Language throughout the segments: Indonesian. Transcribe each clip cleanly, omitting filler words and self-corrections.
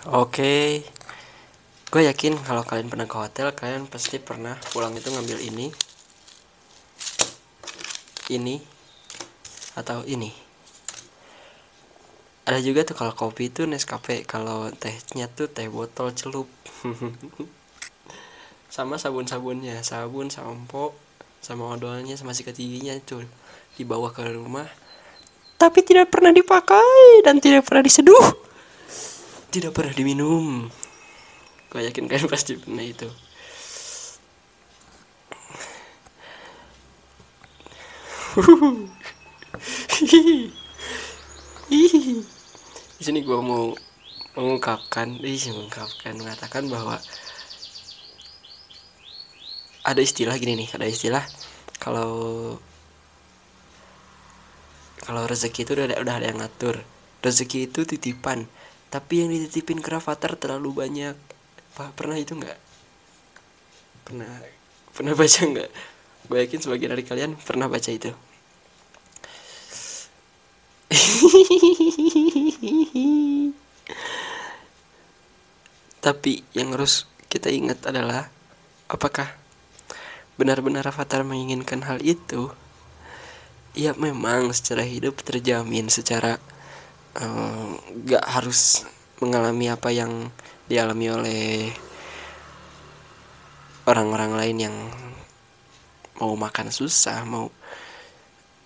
Oke, gue yakin kalau kalian pernah ke hotel, kalian pasti pernah pulang itu ngambil ini, atau ini. Ada juga tuh kalau kopi itu Nescafe, kalau tehnya tuh teh botol celup. Sama sabun-sabunnya, sabun, sampo, sama odolnya, sama sikat giginya itu dibawa ke rumah, tapi tidak pernah dipakai dan tidak pernah diseduh, tidak pernah diminum. Gue yakin kalian pasti pernah itu. Di sini gue mau mengatakan bahwa ada istilah kalau rezeki itu udah ada yang ngatur. Rezeki itu titipan, tapi yang dititipin ke Rafathar terlalu banyak. Pernah itu nggak? Pernah baca nggak? Gue yakin sebagian dari kalian pernah baca itu. Tapi yang harus kita ingat adalah, apakah benar-benar Rafathar menginginkan hal itu? Ya memang secara hidup terjamin, secara gak harus mengalami apa yang dialami oleh orang-orang lain yang mau makan susah, mau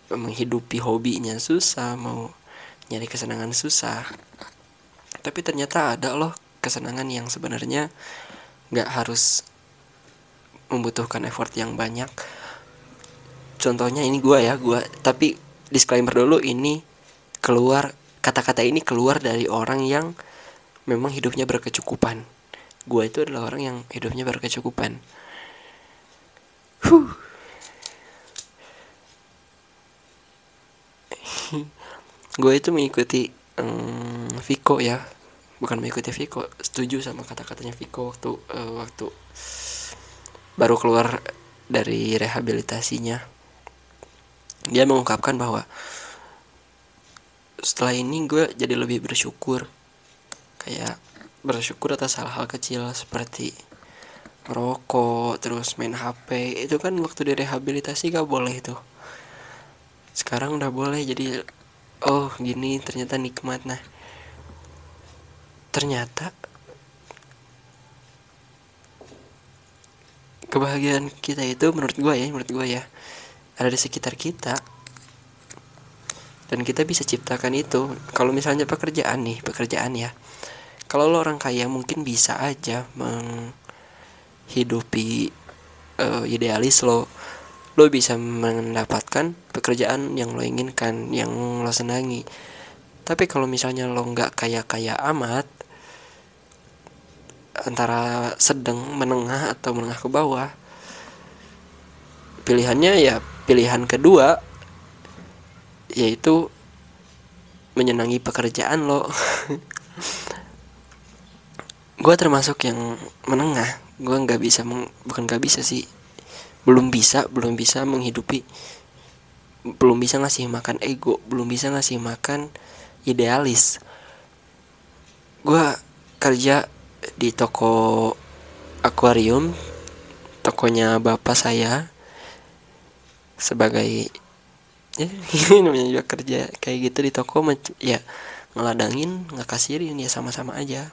menghidupi hobinya susah, mau nyari kesenangan susah. Tapi ternyata ada loh kesenangan yang sebenarnya gak harus membutuhkan effort yang banyak. Contohnya ini gue, tapi disclaimer dulu, ini kata-kata ini keluar dari orang yang memang hidupnya berkecukupan. Gue itu adalah orang yang hidupnya berkecukupan. Gue itu mengikuti Viko ya, bukan mengikuti Viko, setuju sama kata-katanya Viko waktu baru keluar dari rehabilitasinya. Dia mengungkapkan bahwa setelah ini gue jadi lebih bersyukur, kayak bersyukur atas hal-hal kecil seperti merokok, terus main HP. Itu kan waktu direhabilitasi gak boleh tuh, sekarang udah boleh. Jadi oh gini ternyata nikmat. Nah ternyata kebahagiaan kita itu menurut gue ya ada di sekitar kita, dan kita bisa ciptakan itu. Kalau misalnya pekerjaan ya, kalau lo orang kaya mungkin bisa aja menghidupi idealis lo bisa mendapatkan pekerjaan yang lo inginkan, yang lo senangi. Tapi kalau misalnya lo nggak kaya-kaya amat, antara sedang, menengah, atau menengah ke bawah, pilihannya ya pilihan kedua, yaitu menyenangi pekerjaan lo. Gue termasuk yang menengah. Gue belum bisa menghidupi, belum bisa ngasih makan ego, belum bisa ngasih makan idealis. Gue kerja di toko akuarium, tokonya bapak saya, sebagai namanya juga kerja kayak gitu di toko ya, ngeladangin, ngekasirin, ya sama-sama aja.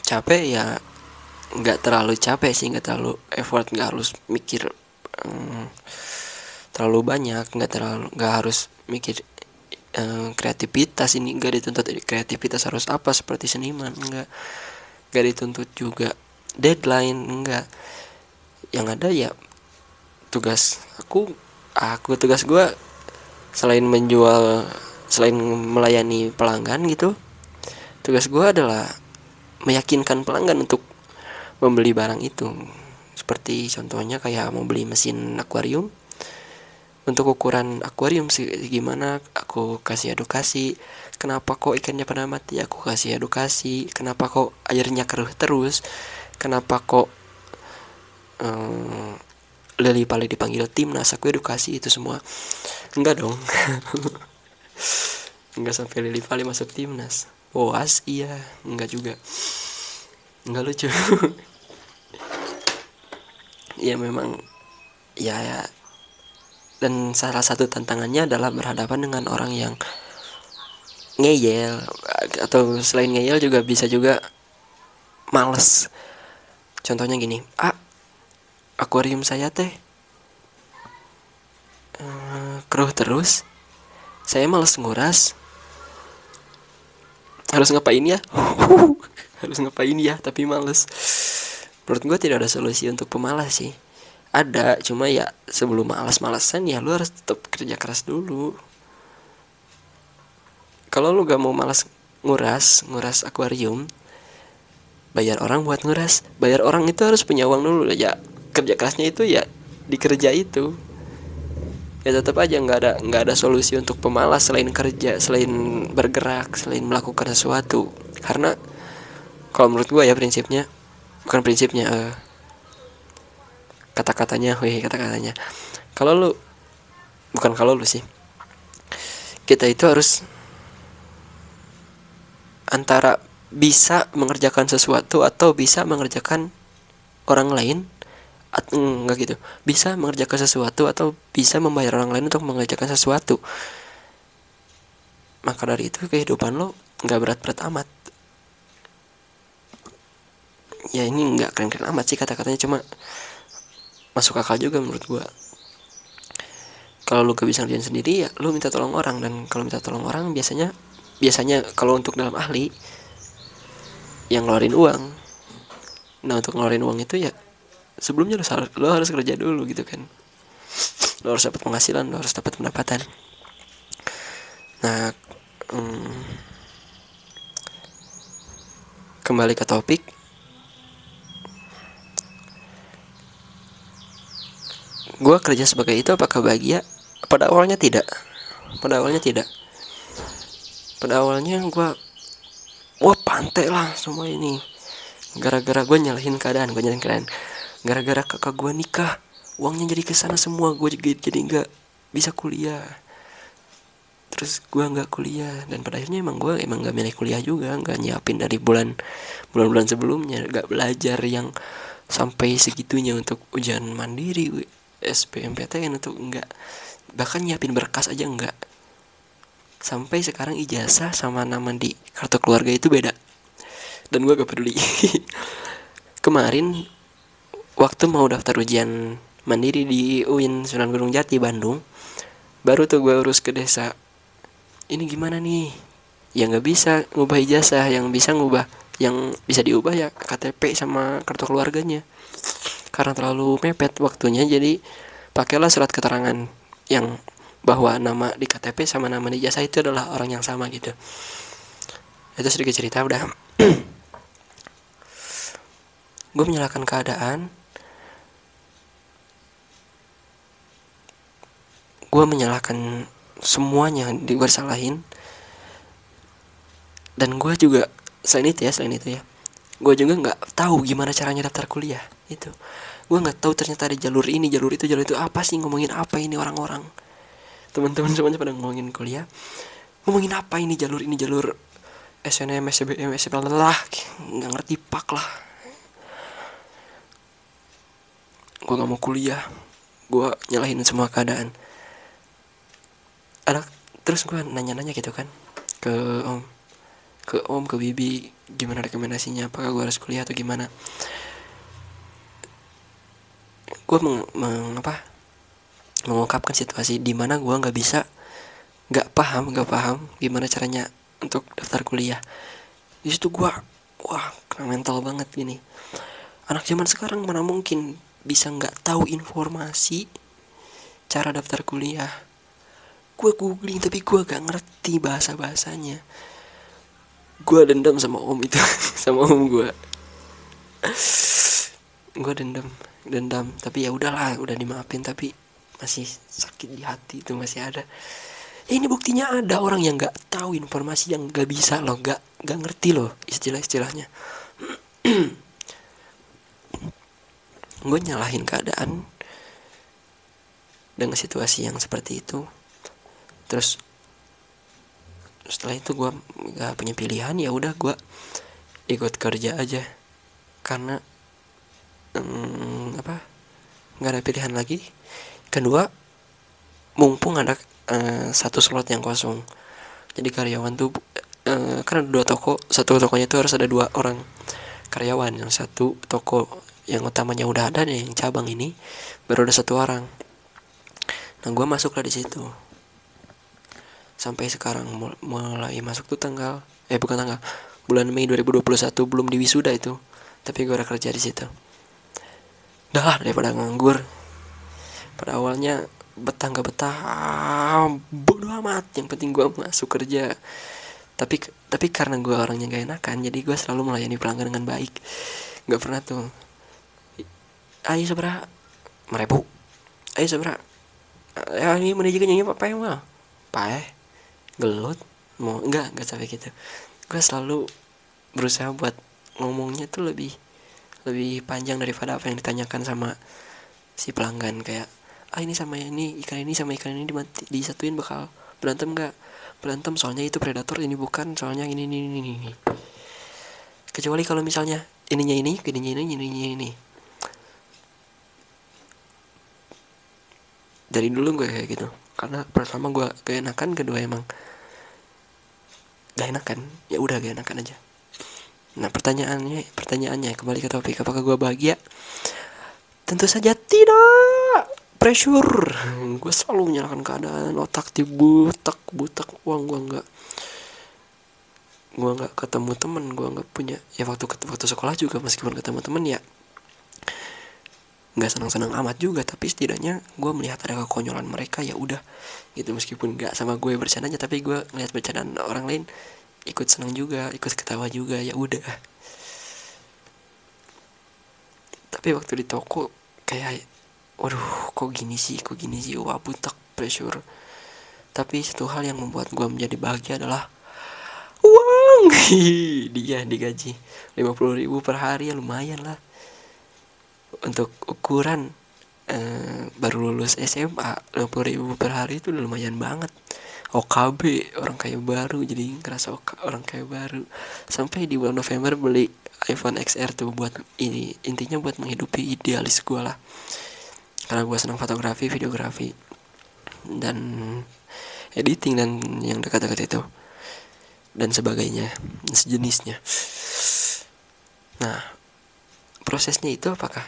Capek ya nggak terlalu capek sih, nggak terlalu effort, nggak harus mikir terlalu banyak, nggak harus mikir kreativitas. Ini nggak dituntut kreativitas harus apa seperti seniman, nggak dituntut juga deadline, nggak. Yang ada ya tugas tugas gue selain melayani pelanggan gitu, tugas gue adalah meyakinkan pelanggan untuk membeli barang itu. Seperti contohnya kayak mau beli mesin akuarium, untuk ukuran akuarium gimana, aku kasih edukasi. Kenapa kok ikannya pada mati, aku kasih edukasi. Kenapa kok airnya keruh terus, kenapa kok Lili Pali dipanggil timnas, aku edukasi itu semua. Enggak dong. Enggak sampai Lili Pali masuk timnas. puas, iya, enggak juga, enggak lucu. Ya memang, ya, dan salah satu tantangannya adalah berhadapan dengan orang yang ngeyel, atau selain ngeyel juga bisa juga males. Contohnya gini, akuarium saya teh keruh terus, saya males nguras, harus ngapain ya? Harus ngapain ya, tapi males. Menurut gue tidak ada solusi untuk pemalas sih. Ada, cuma ya sebelum malas-malasan ya lu harus tetap kerja keras dulu. Kalau lu gak mau malas nguras akuarium, bayar orang buat nguras. Bayar orang itu harus punya uang dulu ya. Kerja kerasnya itu ya dikerja itu. Ya tetap aja nggak ada solusi untuk pemalas selain kerja, selain bergerak, selain melakukan sesuatu. Karena kalau menurut gue ya prinsipnya, bukan prinsipnya, kata-katanya, kalau lu, bukan kalau lu sih, kita itu harus antara bisa mengerjakan sesuatu atau bisa mengerjakan orang lain, atau enggak gitu, bisa mengerjakan sesuatu atau bisa membayar orang lain untuk mengerjakan sesuatu. Maka dari itu kehidupan lo nggak berat-berat amat. Ya ini nggak keren-keren amat sih kata-katanya, cuma masuk akal juga menurut gua. Kalau lu gak bisa ngerjain sendiri ya lu minta tolong orang, dan kalau minta tolong orang biasanya kalau untuk dalam ahli yang ngeluarin uang. Nah untuk ngeluarin uang itu ya sebelumnya lo harus kerja dulu gitu kan. Lo harus dapat penghasilan, lo harus dapat pendapatan. Nah kembali ke topik, gue kerja sebagai itu apakah bahagia? Pada awalnya tidak. Pada awalnya gue, wah pantai lah semua ini. Gara-gara gue nyalahin keadaan. Gara-gara kakak gue nikah, uangnya jadi kesana semua. Gue jadi nggak bisa kuliah. Terus gue nggak kuliah, dan pada akhirnya emang nggak milih kuliah juga, nggak nyiapin dari bulan-bulan sebelumnya, nggak belajar yang sampai segitunya untuk ujian mandiri, SBMPTN, untuk nggak, bahkan nyiapin berkas aja nggak. Sampai sekarang ijazah sama nama di kartu keluarga itu beda, dan gue gak peduli. Kemarin waktu mau daftar ujian mandiri di UIN Sunan Gunung Jati Bandung, baru tuh gue urus ke desa, ini gimana nih, ya nggak bisa ngubah ijazah, yang bisa diubah ya KTP sama kartu keluarganya. Karena terlalu mepet waktunya, jadi pakailah surat keterangan yang bahwa nama di KTP sama nama di ijazah itu adalah orang yang sama gitu. Itu sedikit cerita udah. Gue menyalahkan keadaan, gue menyalahkan semuanya, gue salahin. Dan gue juga selain itu ya, gue juga nggak tahu gimana caranya daftar kuliah itu. Gue nggak tahu ternyata ada jalur ini, jalur itu, apa sih, ngomongin apa ini orang-orang, teman-teman semuanya pada ngomongin kuliah, ngomongin apa ini jalur SNM, SBM, SBM lah, nggak ngerti pak lah. Gue nggak mau kuliah, gue nyalahin semua keadaan. Terus gue nanya-nanya gitu kan ke om, ke bibi, gimana rekomendasinya, apakah gue harus kuliah atau gimana. Gue mengungkapkan situasi di mana gue nggak paham gimana caranya untuk daftar kuliah. Di situ gue, kena mental banget gini. Anak zaman sekarang mana mungkin bisa nggak tahu informasi cara daftar kuliah. Gue googling tapi gue gak ngerti bahasanya. Gue dendam sama om itu, sama om gue. Gue dendam, tapi ya udahlah, udah dimaafin, tapi masih sakit di hati, itu masih ada. Ini buktinya ada orang yang nggak tahu informasi, yang nggak bisa loh, nggak ngerti loh istilah-istilahnya. Gue nyalahin keadaan dengan situasi yang seperti itu. Terus Setelah itu gue nggak punya pilihan, ya udah gue ikut kerja aja, karena nggak ada pilihan lagi. Kedua, mumpung ada satu slot yang kosong, jadi karyawan tuh kan ada 2 toko, satu tokonya tuh harus ada 2 orang karyawan. Yang satu toko yang utamanya udah ada, dan yang cabang ini baru ada 1 orang. Nah gue masuk lah di situ. Sampai sekarang mulai masuk tuh bulan Mei 2021, belum di wisuda itu, tapi gue udah kerja di situ. Dah daripada nganggur. Pada awalnya betah nggak betah, bodo amat, yang penting gue masuk kerja. Tapi karena gue orangnya gak enakan, jadi gue selalu melayani pelanggan dengan baik. Gak pernah tuh, ayo seberapa 1.000, ayo seberapa, ya ini manajer nyanyi apa ya mah, gelut, mau enggak sampai gitu. Gue selalu berusaha buat ngomongnya tuh lebih panjang daripada apa yang ditanyakan sama si pelanggan. Kayak ini sama ini, ikan ini sama ikan ini disatuin bakal berantem nggak? Berantem, soalnya itu predator, ini bukan, soalnya ini. Kecuali kalau misalnya ininya ini. Dari dulu gue kayak gitu, karena pertama gue gak enakan, kedua emang gak enakan, ya udah gak enakan aja. Nah pertanyaannya kembali ke topik, apakah gue bahagia? Tentu saja tidak. Pressure, gue selalu menyalahkan keadaan, otak dibutak uang. Gue nggak ketemu temen, gue nggak punya, ya waktu sekolah juga meskipun ketemu temen ya nggak senang amat juga, tapi setidaknya gue melihat ada kekonyolan mereka, ya udah gitu. Meskipun nggak sama gue bercandanya, tapi gue ngeliat bercandaan orang lain, ikut senang juga, ikut ketawa juga, ya udah. Tapi waktu di toko kayak, waduh kok gini sih, wah butak, pressure. Tapi satu hal yang membuat gue menjadi bahagia adalah uang. Dia digaji 50.000 per hari, ya lumayan lah untuk ukuran baru lulus SMA. 50.000 per hari itu udah lumayan banget. OKB, orang kaya baru, jadi ngerasa orang kaya baru. Sampai di bulan November beli iPhone XR tuh, buat ini, intinya buat menghidupi idealis gue lah, karena gue senang fotografi, videografi, dan editing, dan yang dekat-dekat itu dan sebagainya, sejenisnya. Nah prosesnya itu apakah,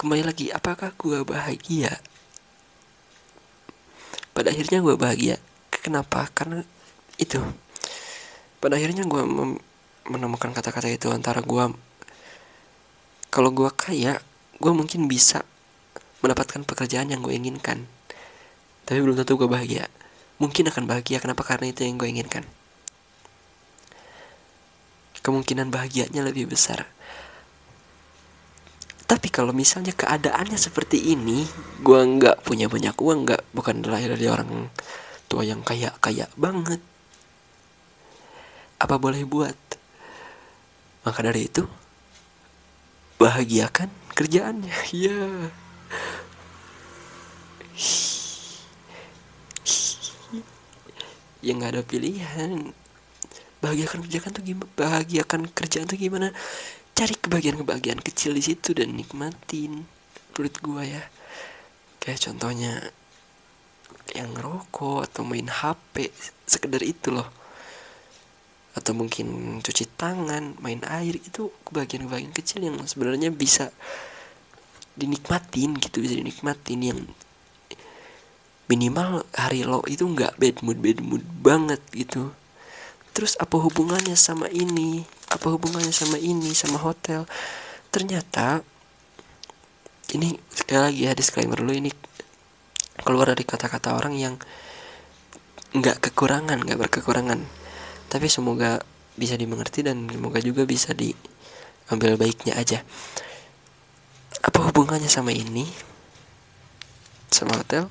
kembali lagi, apakah gue bahagia? Pada akhirnya gue bahagia. Kenapa? Karena itu, pada akhirnya gue menemukan kata-kata itu, antara gue, kalau gue kaya, gue mungkin bisa mendapatkan pekerjaan yang gue inginkan, tapi belum tentu gue bahagia. Mungkin akan bahagia, kenapa? Karena itu yang gue inginkan. Kemungkinan bahagianya lebih besar. Tapi kalau misalnya keadaannya seperti ini, gue nggak punya banyak uang, bukan lahir dari orang tua yang kaya banget, apa boleh buat. Maka dari itu, bahagiakan kerjaannya. Ya, ya nggak ada pilihan. Bahagiakan kerjaan tuh gimana? Cari kebahagiaan kecil di situ dan nikmatin. Menurut gue ya, kayak contohnya yang ngerokok atau main HP, sekedar itu loh. Atau mungkin cuci tangan, main air, itu kebahagiaan kecil yang sebenarnya bisa dinikmatin gitu, yang minimal hari lo itu nggak bad mood banget gitu. Terus apa hubungannya sama ini, sama hotel? Ternyata ini, sekali lagi ya disclaimer dulu, ini keluar dari kata-kata orang yang nggak berkekurangan, tapi semoga bisa dimengerti dan semoga juga bisa diambil baiknya aja. Apa hubungannya sama ini, sama hotel?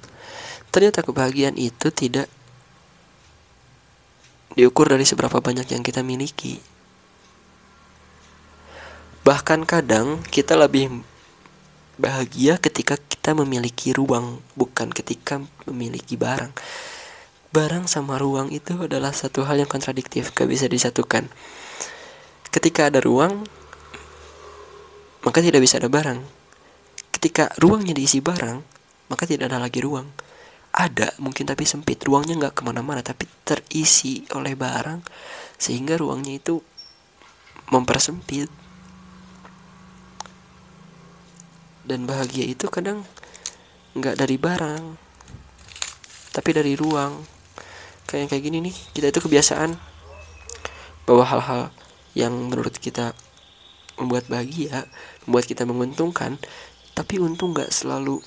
Ternyata kebahagiaan itu tidak diukur dari seberapa banyak yang kita miliki. Bahkan kadang kita lebih bahagia ketika kita memiliki ruang, bukan ketika memiliki barang. barang sama ruang itu adalah satu hal yang kontradiktif, gak bisa disatukan. Ketika ada ruang, maka tidak bisa ada barang. Ketika ruangnya diisi barang, maka tidak ada lagi ruang. Ada mungkin tapi sempit, ruangnya gak kemana-mana, tapi terisi oleh barang, sehingga ruangnya itu mempersempit. Dan bahagia itu kadang gak dari barang, tapi dari ruang. Kayak gini nih, kita itu kebiasaan bahwa hal-hal yang menurut kita membuat bahagia, membuat kita menguntungkan, tapi untung gak selalu,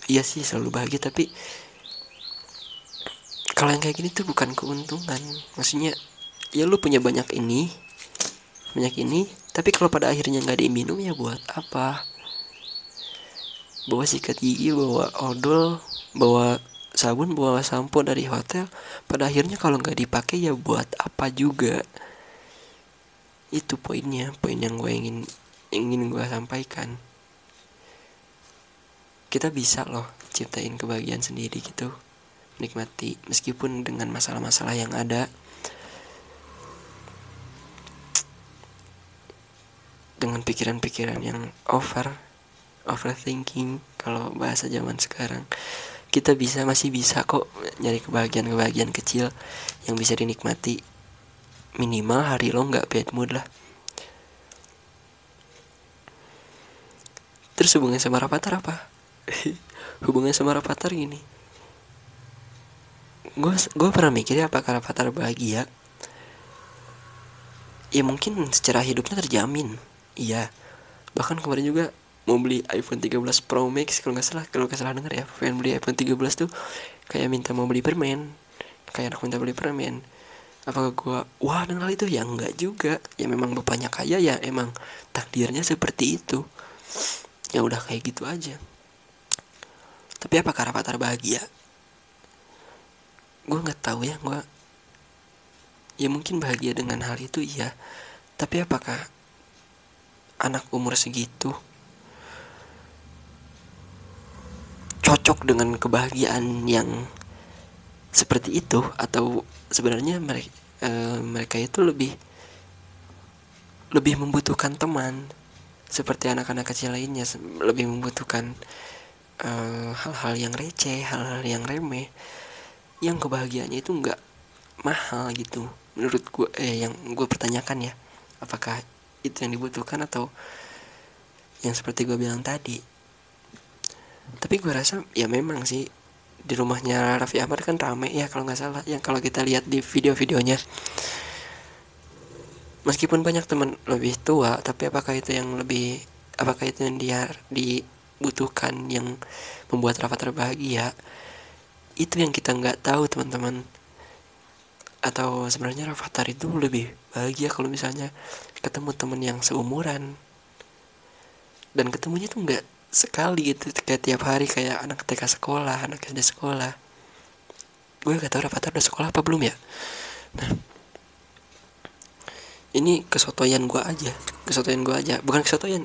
iya sih selalu bahagia, tapi kalau yang kayak gini tuh bukan keuntungan. Maksudnya ya lu punya banyak ini, tapi kalau pada akhirnya gak diminum, ya buat apa? Bawa sikat gigi, bawa odol, bawa sabun, bawa sampo dari hotel, pada akhirnya kalau nggak dipakai ya buat apa juga. Itu poinnya, poin yang gue ingin gue sampaikan. Kita bisa loh ciptain kebahagiaan sendiri gitu, nikmati meskipun dengan masalah-masalah yang ada, dengan pikiran-pikiran yang overthinking kalau bahasa zaman sekarang. Kita masih bisa kok nyari kebahagiaan kecil yang bisa dinikmati. Minimal hari lo gak bad mood lah. Terus hubungannya sama Rapatar apa? Hubungannya sama Rapatar gini, gue pernah mikir ya, apakah Rapatar bahagia? Ya mungkin secara hidupnya terjamin, iya. Bahkan kemarin juga mau beli iPhone 13 Pro Max kalau nggak salah denger ya, pengen beli iPhone 13 tuh kayak minta mau beli permen, kayak anak minta beli permen. Apakah gue wah dengan hal itu? Ya enggak juga, ya memang bapaknya kaya, ya emang takdirnya seperti itu, ya udah kayak gitu aja. Tapi apakah Rapatar bahagia? Gue nggak tahu ya. Ya mungkin bahagia dengan hal itu iya, tapi apakah anak umur segitu cocok dengan kebahagiaan yang seperti itu? Atau sebenarnya mereka itu lebih membutuhkan teman seperti anak-anak kecil lainnya, lebih membutuhkan hal-hal yang receh, hal-hal yang remeh, yang kebahagiaannya itu nggak mahal gitu. Menurut gue, yang gue pertanyakan ya, apakah itu yang dibutuhkan atau yang seperti gue bilang tadi? Tapi gue rasa ya memang sih di rumahnya Raffi Ahmad kan rame ya kalau nggak salah, yang kalau kita lihat di video-videonya. Meskipun banyak teman lebih tua, tapi apakah itu yang dia dibutuhkan yang membuat Rafathar bahagia? Itu yang kita nggak tahu teman-teman. Atau sebenarnya Rafathar itu lebih bahagia kalau misalnya ketemu teman yang seumuran, dan ketemunya tuh nggak sekali gitu, kayak tiap hari kayak anak TK sekolah, anak SD sekolah. Gue gak tau Rafathar udah sekolah apa belum ya. Nah, ini kesotoyan gue aja, bukan kesotoyan,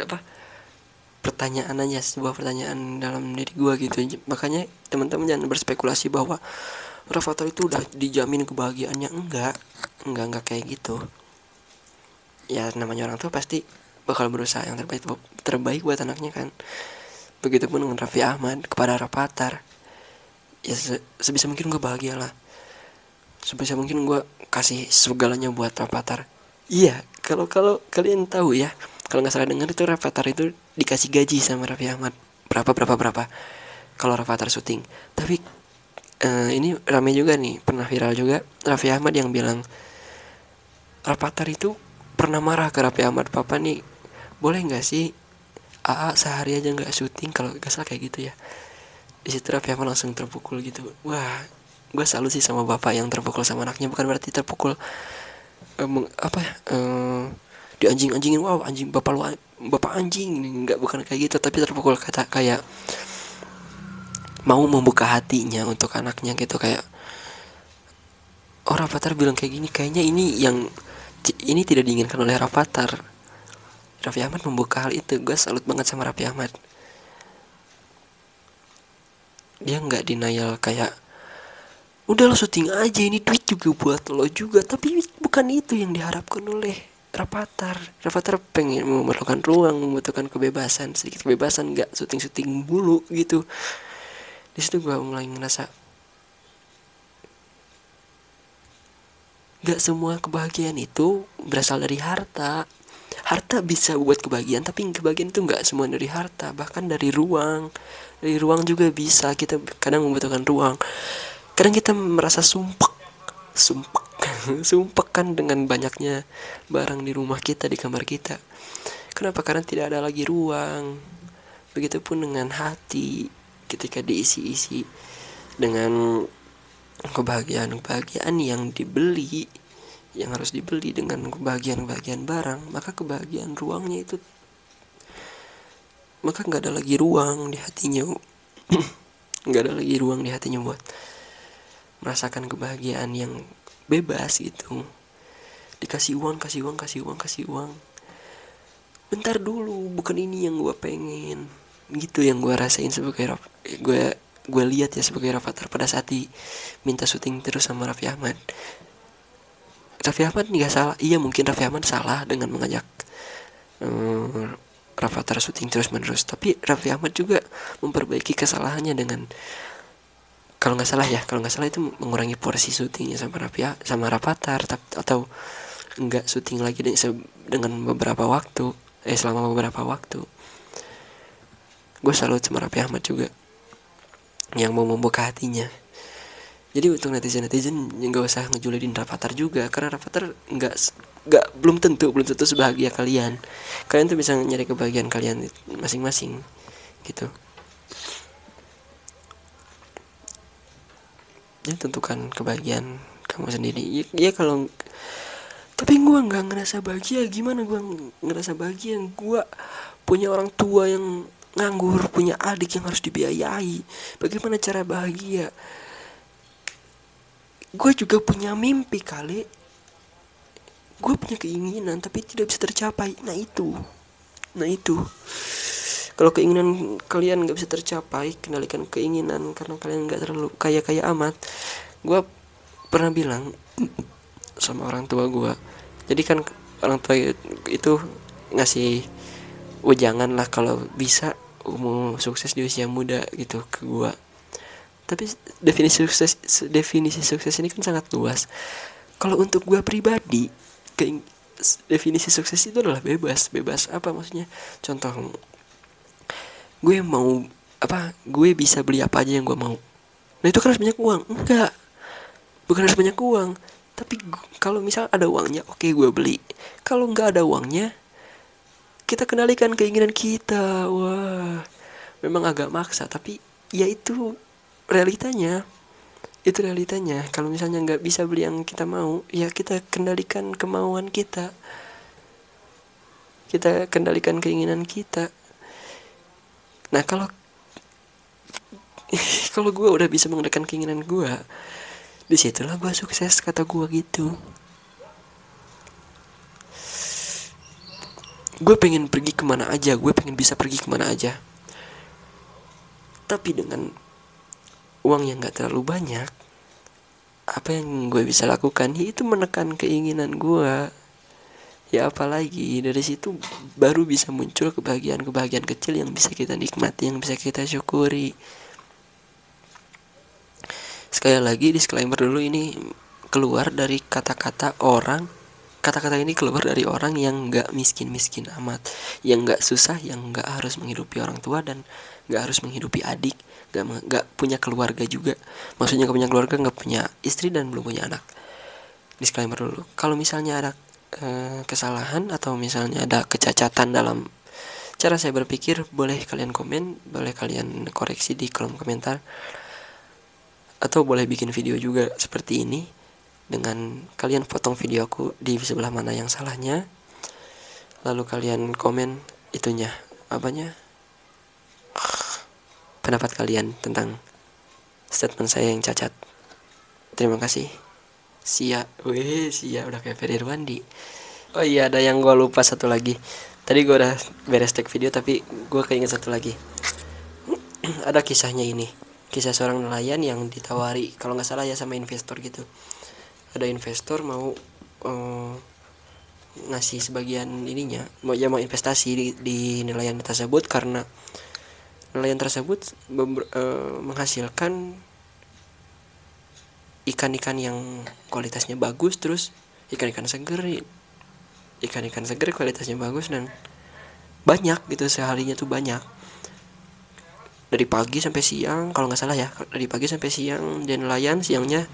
pertanyaan aja, sebuah pertanyaan dalam diri gue gitu. Makanya teman-teman jangan berspekulasi bahwa Rafathar itu udah dijamin kebahagiaannya. Enggak kayak gitu. Ya namanya orang tua pasti bakal berusaha yang terbaik buat anaknya kan. Begitupun dengan Raffi Ahmad kepada Rafathar. Ya sebisa mungkin gue bahagia lah, sebisa mungkin gue kasih segalanya buat Rafathar. Iya, kalau kalian tahu ya, kalau nggak salah dengar itu Rafathar itu dikasih gaji sama Raffi Ahmad berapa kalau Rafathar syuting. Tapi ini rame juga nih, pernah viral juga, Raffi Ahmad yang bilang Rafathar itu pernah marah ke Raffi Ahmad, papa nih boleh nggak sih AA sehari aja nggak syuting, kalau nggak salah kayak gitu ya. Di situ Raffi Ahmad langsung terpukul gitu. Wah, gue salut sih sama bapak yang terpukul sama anaknya. Bukan berarti terpukul dianjing-anjingin, wow anjing bapak anjing, nggak, bukan kayak gitu. Tapi terpukul kayak mau membuka hatinya untuk anaknya gitu, kayak oh Rafathar bilang kayak gini, kayaknya ini tidak diinginkan oleh Rafathar. Raffi Ahmad membuka hal itu. Gue salut banget sama Raffi Ahmad. Dia nggak denial kayak udah lo syuting aja, ini duit juga buat lo juga. Tapi bukan itu yang diharapkan oleh Rafathar pengen memerlukan ruang, membutuhkan kebebasan, sedikit kebebasan, nggak syuting mulu gitu. Di situ gue mulai ngerasa nggak semua kebahagiaan itu berasal dari harta. Harta bisa buat kebahagiaan, tapi kebahagiaan itu nggak semua dari harta, bahkan dari ruang. Dari ruang juga bisa. Kita kadang membutuhkan ruang. Kadang kita merasa sumpek kan dengan banyaknya barang di rumah kita, di kamar kita. Kenapa? Karena tidak ada lagi ruang. Begitupun dengan hati, ketika diisi-isi dengan kebahagiaan yang dibeli, yang harus dibeli dengan kebahagiaan barang, maka kebahagiaan ruangnya itu, maka nggak ada lagi ruang di hatinya. Nggak ada lagi ruang di hatinya buat merasakan kebahagiaan yang bebas gitu. Dikasih uang, bentar dulu, bukan ini yang gue pengen. Gitu yang gue rasain sebagai gue lihat ya sebagai Rafathar pada saat minta syuting terus sama Raffi Ahmad. Raffi Ahmad nggak salah, iya mungkin Raffi Ahmad salah dengan mengajak Rafathar syuting terus menerus, tapi Raffi Ahmad juga memperbaiki kesalahannya dengan, kalau nggak salah itu mengurangi porsi syutingnya sama Rafathar, atau nggak syuting lagi dengan beberapa waktu, selama beberapa waktu. Gue salut sama Raffi Ahmad juga yang mau membuka hatinya. Jadi untuk netizen nggak usah ngejulidin Rafathar juga, karena Rafathar belum tentu sebahagia kalian tuh bisa nyari kebahagiaan kalian masing-masing gitu. Jadi tentukan kebahagiaan kamu sendiri ya kalau. Tapi gue nggak ngerasa bahagia. Gimana gue ngerasa bahagia? Gue punya orang tua yang nganggur, punya adik yang harus dibiayai. Bagaimana cara bahagia? Gue juga punya mimpi kali. Gue punya keinginan tapi tidak bisa tercapai. Nah itu. Kalau keinginan kalian gak bisa tercapai, kendalikan keinginan, karena kalian gak terlalu kaya amat. Gue pernah bilang sama orang tua gue, jadi kan orang tua itu ngasih ujangan lah kalau bisa mau sukses di usia muda gitu ke gue. Tapi definisi sukses ini kan sangat luas. Kalau untuk gue pribadi, definisi sukses itu adalah bebas apa maksudnya? Contoh, gue mau apa, gue bisa beli apa aja yang gue mau. Nah itu kan harus banyak uang. Enggak, bukan harus banyak uang, tapi kalau misal ada uangnya, oke, gue beli. Kalau nggak ada uangnya, kita kendalikan keinginan kita. Wah, memang agak maksa, tapi ya itu realitanya. Kalau misalnya nggak bisa beli yang kita mau, ya kita kendalikan kemauan kita, kita kendalikan keinginan kita. Nah kalau gue udah bisa mengendalikan keinginan gue, disitulah gue sukses, kata gue gitu. Gue pengen pergi kemana aja, gue pengen bisa pergi kemana aja, tapi dengan uang yang gak terlalu banyak. Apa yang gue bisa lakukan itu menekan keinginan gue. Ya apalagi dari situ baru bisa muncul kebahagiaan kecil yang bisa kita nikmati, yang bisa kita syukuri. Sekali lagi disclaimer dulu, ini keluar dari kata-kata ini keluar dari orang yang gak miskin amat, yang gak susah, yang gak harus menghidupi orang tua dan gak harus menghidupi adik, gak punya keluarga juga. Maksudnya gak punya keluarga, gak punya istri dan belum punya anak. Disclaimer dulu. Kalau misalnya ada kesalahan atau misalnya ada kecacatan dalam cara saya berpikir, boleh kalian komen, boleh kalian koreksi di kolom komentar, atau boleh bikin video juga seperti ini dengan kalian potong videoku di sebelah mana yang salahnya, lalu kalian komen itunya, apanya, pendapat kalian tentang statement saya yang cacat. Terima kasih. Sia udah kayak Ferry Irwandi. Oh iya, ada yang gue lupa satu lagi. Tadi gue udah beres tag video, tapi gue keinget satu lagi. Ada kisahnya ini. Kisah seorang nelayan yang ditawari, kalau nggak salah ya, sama investor gitu. Ada investor mau ngasih sebagian ininya, mau investasi di nelayan tersebut, karena nelayan tersebut menghasilkan ikan-ikan yang kualitasnya bagus, terus ikan-ikan seger kualitasnya bagus dan banyak gitu, seharinya tuh banyak, dari pagi sampai siang kalau nggak salah ya, dari pagi sampai siang. Dan nelayan siangnya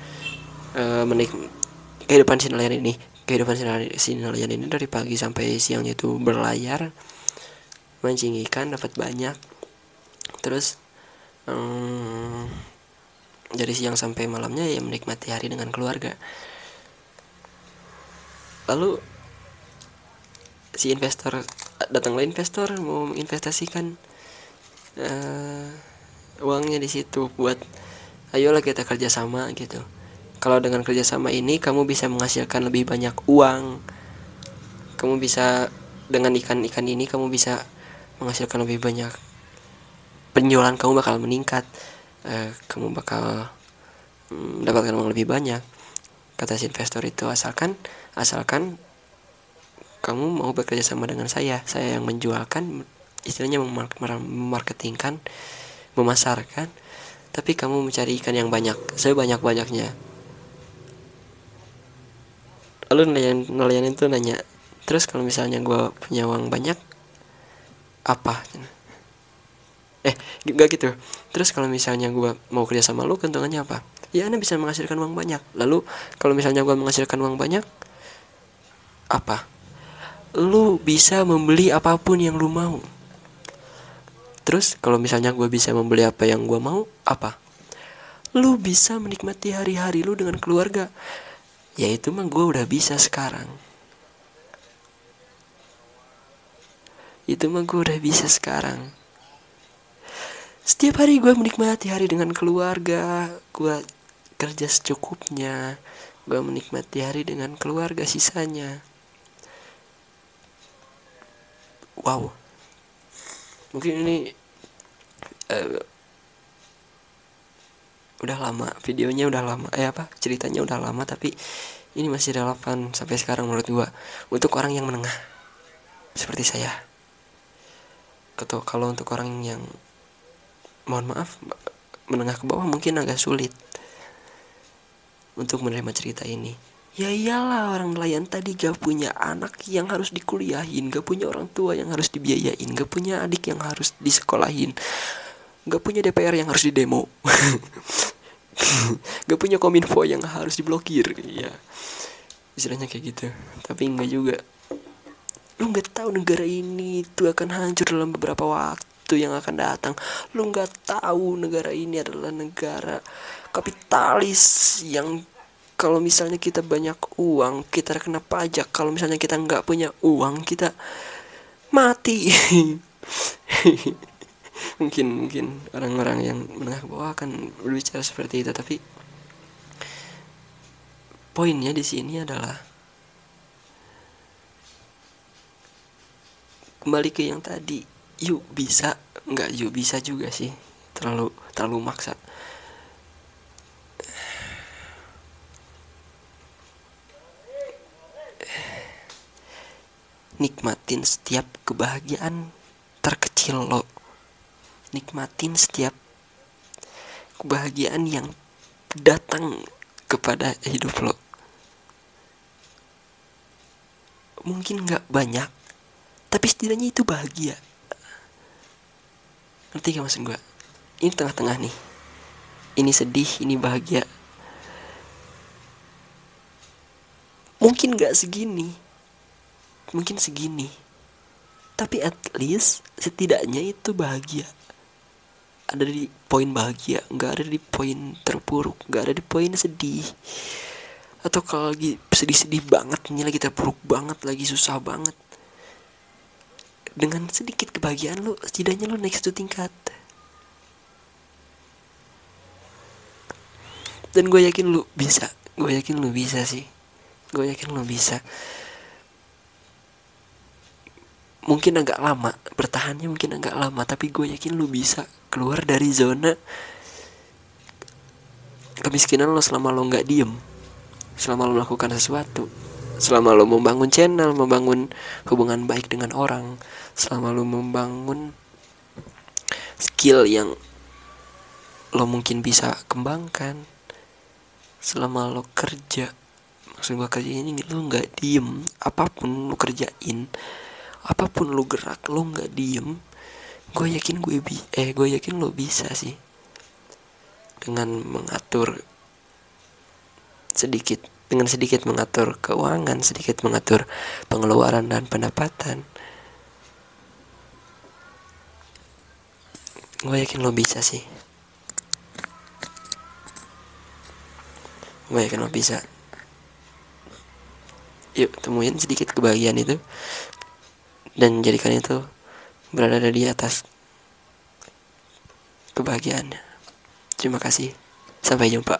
kehidupan si nelayan ini dari pagi sampai siangnya itu berlayar, mancing ikan, dapat banyak. Terus dari siang sampai malamnya ya menikmati hari dengan keluarga. Lalu si investor, datanglah investor mau menginvestasikan uangnya di situ buat, ayolah kita kerjasama gitu. Kalau dengan kerjasama ini kamu bisa menghasilkan lebih banyak uang, kamu bisa dengan ikan-ikan ini kamu bisa menghasilkan lebih banyak, penjualan kamu bakal meningkat, kamu bakal mendapatkan uang lebih banyak, kata si investor itu. Asalkan kamu mau bekerja sama dengan saya yang menjualkan, istilahnya memarketingkan, memasarkan, tapi kamu mencari ikan yang banyak, sebanyak-banyaknya. Lalu nelayan itu nanya, terus kalau misalnya gue punya uang banyak apa? Gak gitu. Terus kalau misalnya gue mau kerja sama lu, keuntungannya apa? Ya Anda bisa menghasilkan uang banyak. Lalu kalau misalnya gue menghasilkan uang banyak apa? Lu bisa membeli apapun yang lu mau. Terus kalau misalnya gue bisa membeli apa yang gue mau, apa? Lu bisa menikmati hari-hari lu dengan keluarga. Ya itu mah gue udah bisa sekarang. Setiap hari gue menikmati hari dengan keluarga, gue kerja secukupnya, gue menikmati hari dengan keluarga sisanya. Wow, mungkin ini udah lama, videonya udah lama, ceritanya udah lama, tapi ini masih relevan sampai sekarang menurut gue, untuk orang yang menengah seperti saya. Kalau untuk orang yang, mohon maaf, menengah ke bawah mungkin agak sulit untuk menerima cerita ini. Ya iyalah, orang nelayan tadi gak punya anak yang harus dikuliahin, gak punya orang tua yang harus dibiayain, gak punya adik yang harus disekolahin, gak punya DPR yang harus didemo, gak punya kominfo yang harus diblokir, ya istilahnya kayak gitu. Tapi enggak juga, lu gak tahu negara ini itu akan hancur dalam beberapa waktu yang akan datang. Lu gak tahu negara ini adalah negara kapitalis yang kalau misalnya kita banyak uang kita kena pajak, kalau misalnya kita nggak punya uang kita mati. mungkin orang-orang yang menengah ke bawah akan berbicara seperti itu, tapi poinnya di sini adalah kembali ke yang tadi, yuk bisa, nggak yuk bisa juga sih, terlalu maksa. Nikmatin setiap kebahagiaan terkecil lo, nikmatin setiap kebahagiaan yang datang kepada hidup lo. Mungkin gak banyak, tapi setidaknya itu bahagia. Ngerti gak maksud gue? Ini tengah-tengah nih, ini sedih, ini bahagia. Mungkin gak segini, mungkin segini, tapi at least setidaknya itu bahagia. Ada di poin bahagia, gak ada di poin terpuruk, gak ada di poin sedih. Atau kalau lagi sedih-sedih banget, ini lagi terpuruk banget, lagi susah banget, dengan sedikit kebahagiaan lu, setidaknya lu naik satu tingkat. Dan gue yakin lu bisa, sih, gue yakin lu bisa. Mungkin agak lama, bertahannya mungkin agak lama, tapi gue yakin lu bisa keluar dari zona kemiskinan lo selama lo nggak diem, selama lo melakukan sesuatu, selama lo membangun channel, membangun hubungan baik dengan orang, selama lo membangun skill yang lo mungkin bisa kembangkan, selama lo kerja, maksud gue kerja ini lo nggak diem, apapun lo kerjain, apapun lo gerak, lo nggak diem, gue yakin lo bisa sih, dengan sedikit mengatur keuangan, sedikit mengatur pengeluaran dan pendapatan. Gue yakin lo bisa sih. Gue yakin lo bisa. Yuk temuin sedikit kebahagiaan itu dan jadikan itu berada di atas kebahagiaannya. Terima kasih. Sampai jumpa.